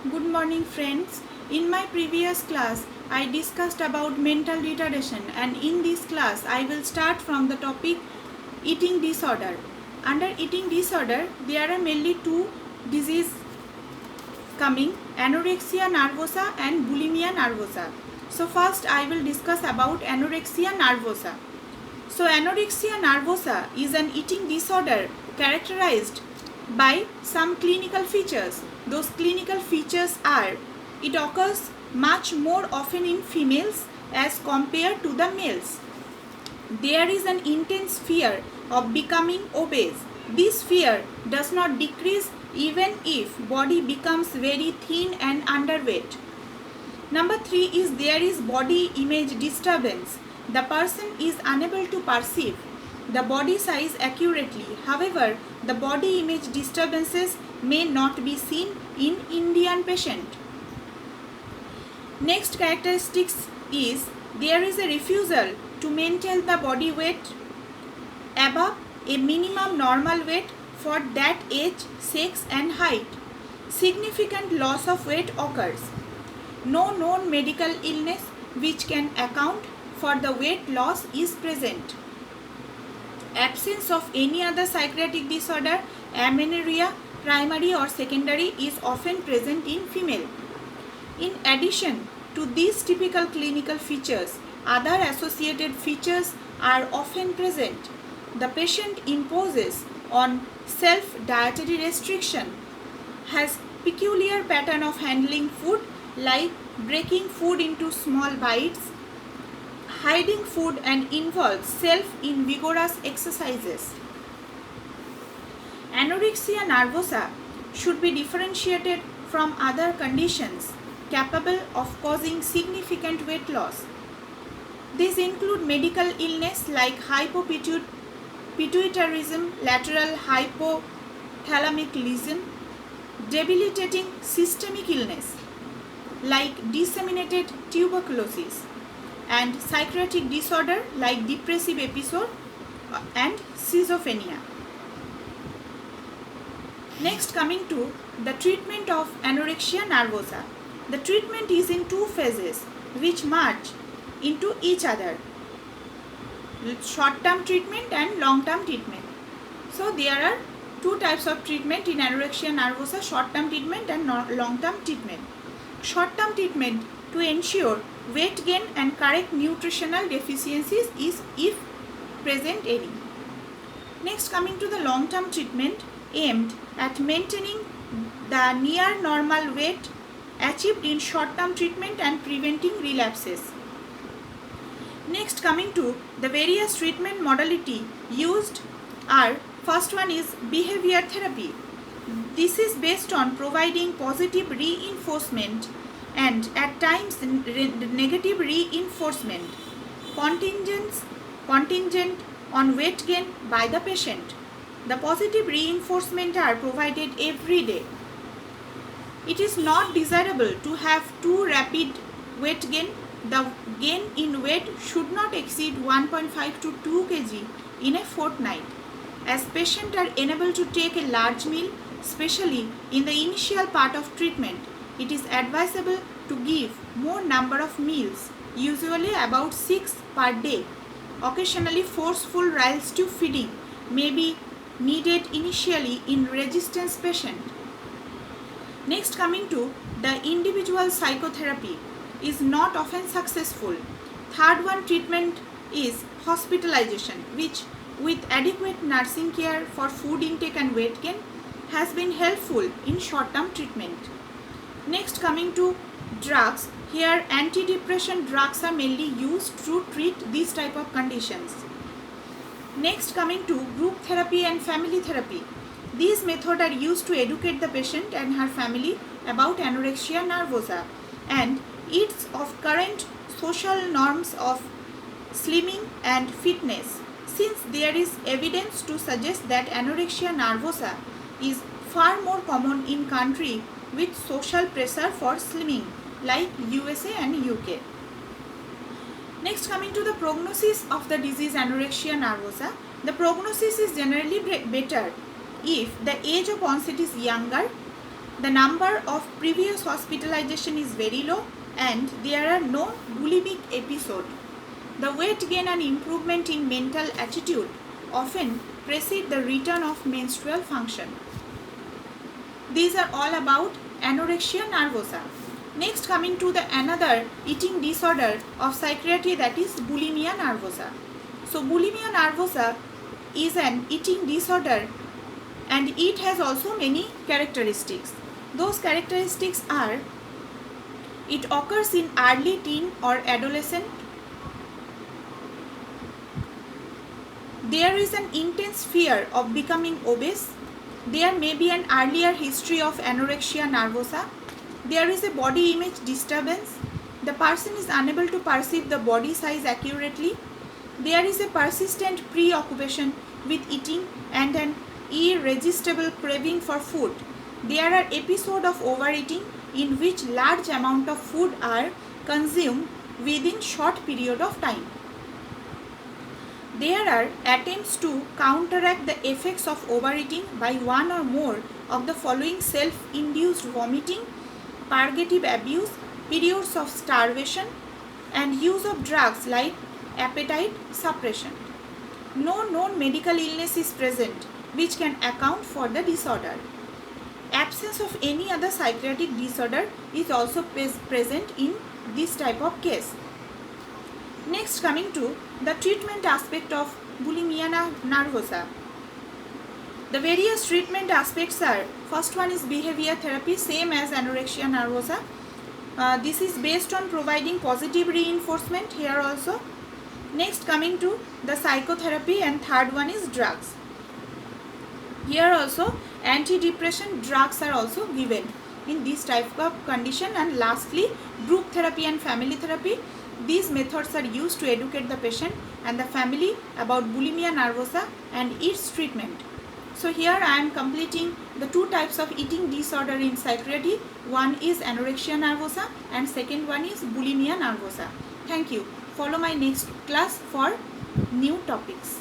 Good morning friends. In my previous class, I discussed about mental retardation, and in this class I will start from the topic eating disorder. Under eating disorder, there are mainly two diseases coming: anorexia nervosa and bulimia nervosa. So first I will discuss about anorexia nervosa. So anorexia nervosa is an eating disorder characterized by some clinical features. Those clinical features are: it occurs much more often in females as compared to the males. There is an intense fear of becoming obese. This fear does not decrease even if body becomes very thin and underweight. Number 3 is there is body image disturbance. The person is unable to perceive the body size accurately. However, the body image disturbances may not be seen in Indian patient. Next characteristics is there is a refusal to maintain the body weight above a minimum normal weight for that age, sex and height. Significant loss of weight occurs. No known medical illness which can account for the weight loss is present. Absence of any other psychiatric disorder, amenorrhea, primary or secondary, is often present in female. In addition to these typical clinical features, other associated features are often present. The patient imposes on self-dietary restriction, has peculiar pattern of handling food like breaking food into small bites, hiding food, and involves self in vigorous exercises. Anorexia nervosa should be differentiated from other conditions capable of causing significant weight loss. These include medical illness like hypopituitarism, lateral hypothalamic lesion, debilitating systemic illness like disseminated tuberculosis, and psychiatric disorder like depressive episode and schizophrenia. Next, coming to the treatment of anorexia nervosa. The treatment is in two phases which merge into each other: short-term treatment and long-term treatment. So there are two types of treatment in anorexia nervosa: short-term treatment and long-term treatment. Short-term treatment to ensure weight gain and correct nutritional deficiencies is if present any. Next, coming to the long-term treatment aimed at maintaining the near normal weight achieved in short-term treatment and preventing relapses. Next, coming to the various treatment modality used are: first one is behavior therapy. This is based on providing positive reinforcement and at times negative reinforcement contingent on weight gain by the patient. The positive reinforcement are provided every day. It is not desirable to have too rapid weight gain. The gain in weight should not exceed 1.5 to 2 kg in a fortnight. As patients are unable to take a large meal, especially in the initial part of treatment, it is advisable to give more number of meals, usually about 6 per day. Occasionally, forceful rice tube feeding may be needed initially in resistance patient. Next, coming to the individual psychotherapy is not often successful. Third one treatment is hospitalization, which with adequate nursing care for food intake and weight gain has been helpful in short-term treatment. Next, coming to drugs, here antidepressant drugs are mainly used to treat these type of conditions. Next, coming to group therapy and family therapy. These methods are used to educate the patient and her family about anorexia nervosa and its of current social norms of slimming and fitness, since there is evidence to suggest that anorexia nervosa is far more common in countries with social pressure for slimming like USA and UK. Next, coming to the prognosis of the disease anorexia nervosa. The prognosis is generally better if the age of onset is younger The number of previous hospitalization is very low and there are no bulimic episode. The weight gain and improvement in mental attitude often precede the return of menstrual function. These are all about anorexia nervosa. Next, coming to the another eating disorder of psychiatry, that is bulimia nervosa. So bulimia nervosa is an eating disorder and it has also many characteristics. Those characteristics are: it occurs in early teen or adolescent. There is an intense fear of becoming obese. There may be an earlier history of anorexia nervosa. There is a body image disturbance. The person is unable to perceive the body size accurately. There is a persistent preoccupation with eating and an irresistible craving for food. There are episodes of overeating in which large amount of food are consumed within short period of time. There are attempts to counteract the effects of overeating by one or more of the following: self-induced vomiting, purgative abuse, periods of starvation, and use of drugs like appetite suppression. No known medical illness is present which can account for the disorder. Absence of any other psychiatric disorder is also present in this type of case. Next, coming to the treatment aspect of bulimia nervosa. The various treatment aspects are: first one is behavior therapy, same as anorexia nervosa. This is based on providing positive reinforcement here also. Next, coming to the psychotherapy, and third one is drugs. Here also antidepressant drugs are also given in this type of condition. And lastly, group therapy and family therapy. These methods are used to educate the patient and the family about bulimia nervosa and its treatment. So here I am completing the two types of eating disorder in psychiatry. One is anorexia nervosa and second one is bulimia nervosa. Thank you. Follow my next class for new topics.